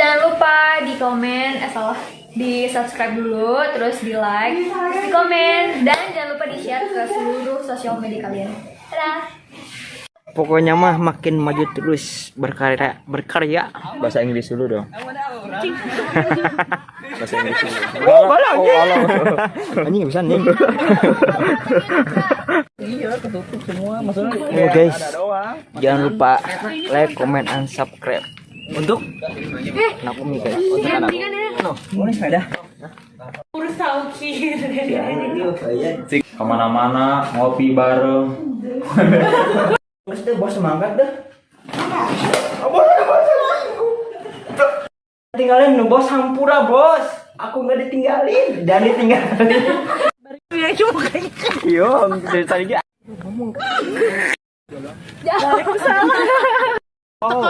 jangan lupa di komen, di subscribe dulu, terus di like, terus di komen, dan jangan lupa di share ke seluruh sosial media kalian. Dadah. Pokoknya mah makin maju terus berkarya. Bahasa Inggris dulu dong. Bahasa Inggris dulu. Anjing bisa nih. Iya, ketutup semua. Maksudnya Oh guys, jangan lupa like, comment, and subscribe. Untuk anak Umi guys. Untuk anak Umi sepeda. kemana-mana ngopi bareng. Bos deh, bos semangat dah. Tinggalin nu bos hampura bos. Aku nggak ditinggalin dan ditinggalin. Ya cuma kayak yo dari tadi dia ngomong. Jangan salah. Oh.